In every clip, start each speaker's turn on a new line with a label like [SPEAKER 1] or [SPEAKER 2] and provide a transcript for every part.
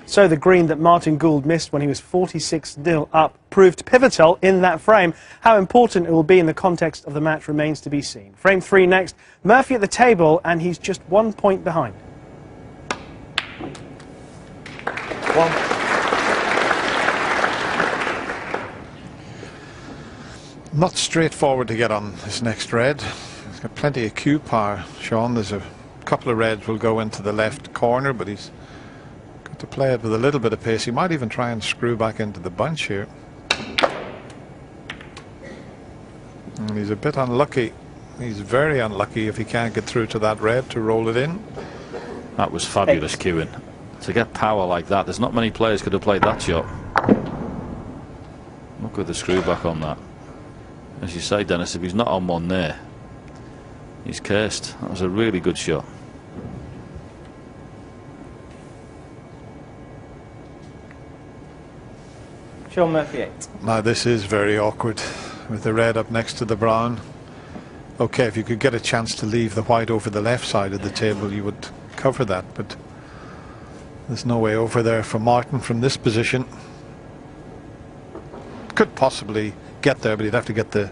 [SPEAKER 1] So the green that Martin Gould missed when he was 46-0 up proved pivotal in that frame. How important it will be in the context of the match remains to be seen. Frame 3 next. Murphy at the table, and he's just 1 point behind.
[SPEAKER 2] Not straightforward to get on this next red. He's got plenty of cue power, Shaun. There's a couple of reds will go into the left corner, but he's got to play it with a little bit of pace. He might even try and screw back into the bunch here. And he's a bit unlucky. He's very unlucky if he can't get through to that red to roll it in.
[SPEAKER 3] That was fabulous cueing. To get power like that, there's not many players could have played that shot. Look at the screw back on that. As you say, Dennis, if he's not on one there, he's cursed. That was a really good shot.
[SPEAKER 1] Shaun Murphy 8.
[SPEAKER 2] Now this is very awkward with the red up next to the brown. Okay, if you could get a chance to leave the white over the left side of the table, you would cover that, but there's no way over there for MaRTIN from this position. Could possibly get there, but he'd have to get the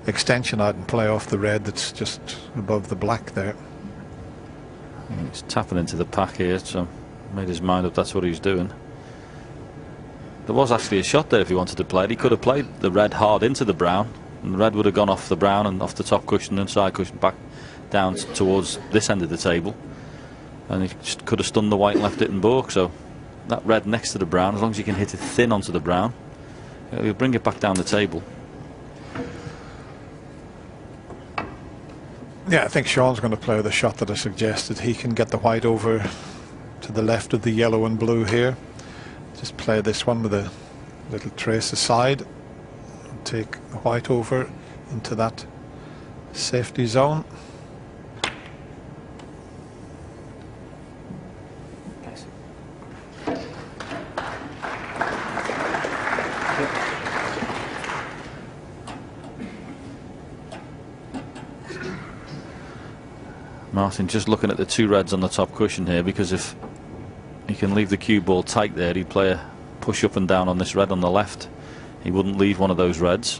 [SPEAKER 2] extension out and play off the red that's just above the black there.
[SPEAKER 3] He's tapping into the pack here, so made his mind up that's what he's doing. There was actually a shot there if he wanted to play it. He could have played the red hard into the brown, and the red would have gone off the brown and off the top cushion and side cushion back down towards this end of the table, and he just could have stunned the white and left it in baulk. So that red next to the brown, as long as you can hit it thin onto the brown, he'll bring it back down the table.
[SPEAKER 2] Yeah, I think Shaun's going to play the shot that I suggested. He can get the white over to the left of the yellow and blue here. Just play this one with a little trace aside and take the white over into that safety zone.
[SPEAKER 3] MaRTIN just looking at the two reds on the top cushion here, because if he can leave the cue ball tight there, he'd play a push up and down on this red on the left. He wouldn't leave one of those reds.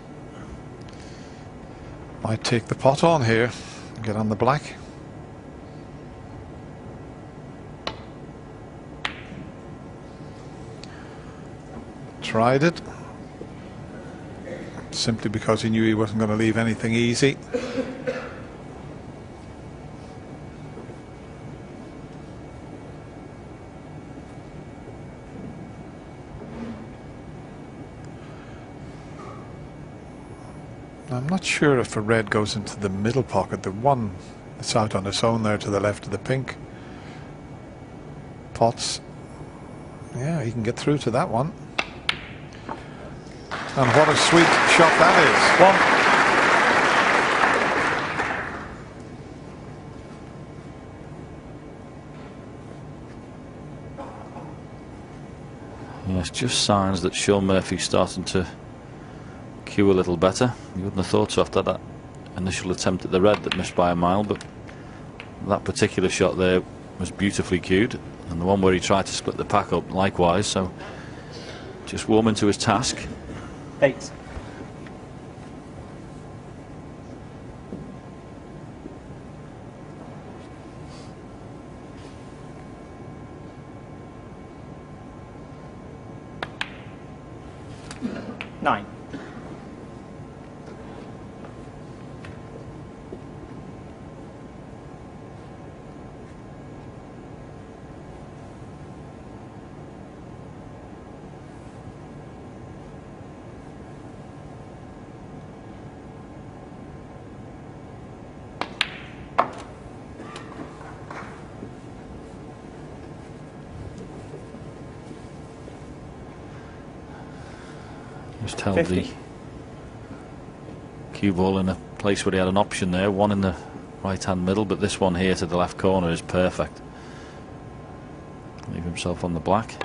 [SPEAKER 2] Might take the pot on here and get on the black. Tried it simply because he knew he wasn't going to leave anything easy. I'm not sure if a red goes into the middle pocket. The one that's out on its own there to the left of the pink pots. Yeah, he can get through to that one. And what a sweet shot that
[SPEAKER 3] is. Yes, just signs that Shaun Murphy's starting to cue a little better. You wouldn't have thought so after that initial attempt at the red that missed by a mile, but that particular shot there was beautifully cued, and the one where he tried to split the pack up likewise. So just warming to his task.
[SPEAKER 1] 8. Nine.
[SPEAKER 3] Just held the cue ball in a place where he had an option there, one in the right hand middle, but this one here to the left corner is perfect. Leave himself on the black.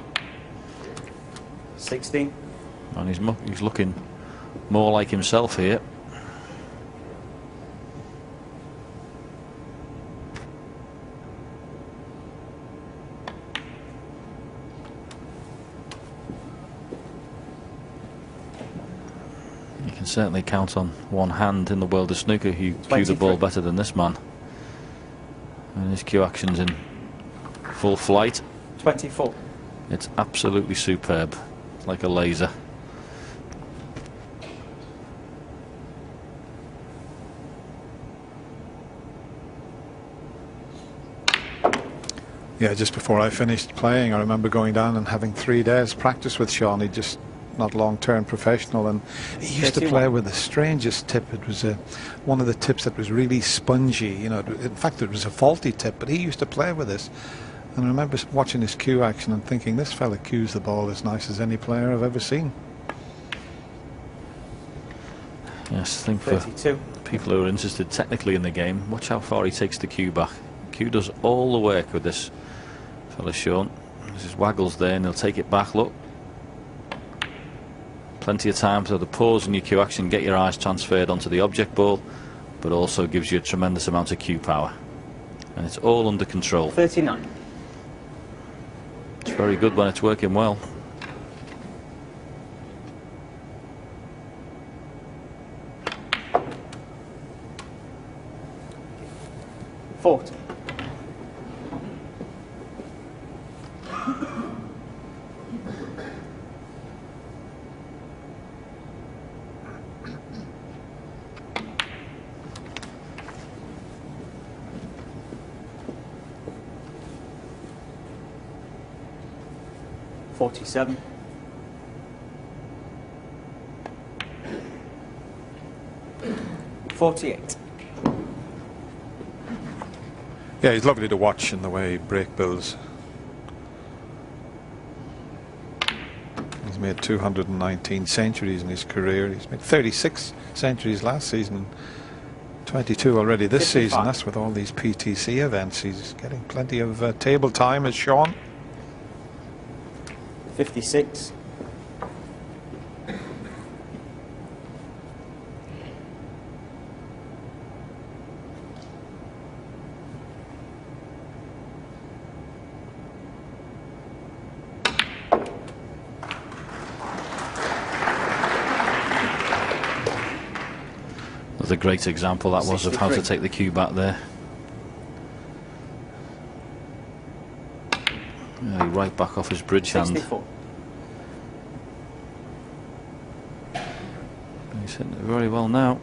[SPEAKER 1] 16.
[SPEAKER 3] And he's looking more like himself here. can certainly count on one hand in the world of snooker who cue the ball better than this man. And his cue action's in full flight.
[SPEAKER 4] 24.
[SPEAKER 3] It's absolutely superb. It's like a laser.
[SPEAKER 2] Yeah, just before I finished playing, I remember going down and having 3 days practice with Shaun. He just not long-term professional, and he used to play with the strangest tip. It was one of the tips that was really spongy. You know, in fact, it was a faulty tip, but he used to play with this. And I remember watching his cue action and thinking, this fella cues the ball as nice as any player I've ever seen.
[SPEAKER 3] Yes, I think
[SPEAKER 4] 32.
[SPEAKER 3] For people who are interested technically in the game, watch how far he takes the cue back. Cue does all the work with this fella Shaun. There's his waggles there, and he'll take it back. Look, plenty of time for the pause in your cue action, get your eyes transferred onto the object ball, but also gives you a tremendous amount of cue power, and it's all under control.
[SPEAKER 4] 39.
[SPEAKER 3] It's very good when it's working well.
[SPEAKER 4] Forty. $47. $48.
[SPEAKER 2] Yeah, he's lovely to watch in the way he break bills. He's made 219 centuries in his career. He's made 36 centuries last season and 22 already this
[SPEAKER 4] 55.
[SPEAKER 2] season. That's with all these PTC events. He's getting plenty of table time as Shaun.
[SPEAKER 4] 56.
[SPEAKER 3] That's a great example that was of how to take the cue back there. Yeah, right back off his bridge hand.
[SPEAKER 4] 64.
[SPEAKER 3] He's hitting it very well now.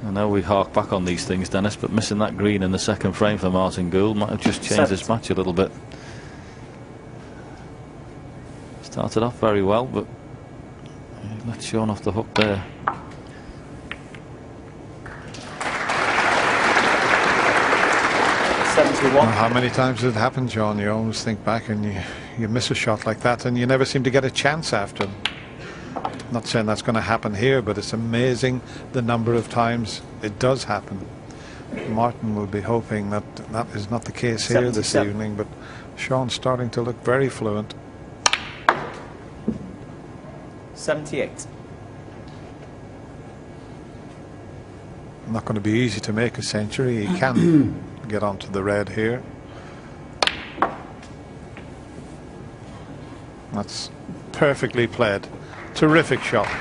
[SPEAKER 3] I know we hark back on these things, Dennis, but missing that green in the second frame for Martin Gould might have just changed this match a little bit. Started off very well, but he let Shaun off the hook there.
[SPEAKER 2] How many times has it happened, John? You always think back and you miss a shot like that and you never seem to get a chance after. Not saying that's going to happen here, but it's amazing the number of times it does happen. Martin will be hoping that that is not the case here this evening, but Shaun's starting to look very fluent.
[SPEAKER 4] 78.
[SPEAKER 2] Not going to be easy to make a century. He can get onto the red here. That's perfectly played. Terrific shot. He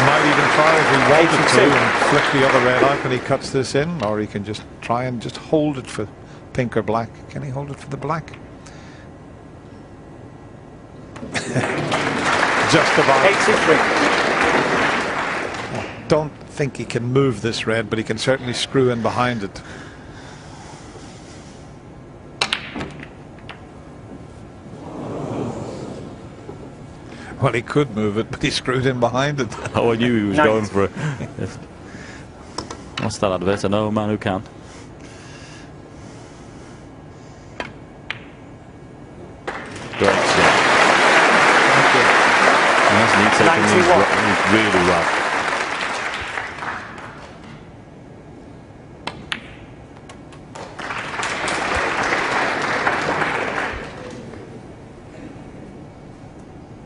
[SPEAKER 2] might even try if he wanted to and flick the other red out when he cuts this in, or he can just try and just hold it for pink or black. Can he hold it for the black? Just about.
[SPEAKER 4] 83.
[SPEAKER 2] Don't think he can move this red, but he can certainly screw in behind it. Well, he could move it, but he screwed in behind it.
[SPEAKER 3] Oh, I knew he was going for it. What's that advert? I know a man who can. Great shot. Nice neat taking these really well.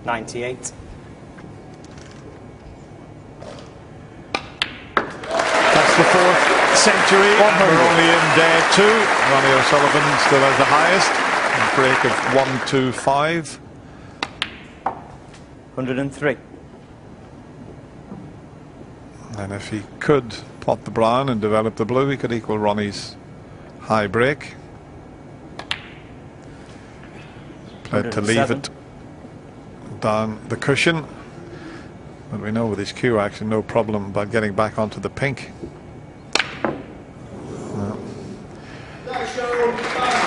[SPEAKER 4] $98.
[SPEAKER 2] That's the 4th century. We're only in day 2. Ronnie O'Sullivan still has the highest. break of 1-2-5.
[SPEAKER 4] 103.
[SPEAKER 2] And if he could pot the brown and develop the blue, he could equal Ronnie's high break. Played to leave it down the cushion. But we know with his cue action, no problem about getting back onto the pink.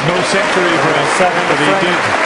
[SPEAKER 2] No century for him, but he did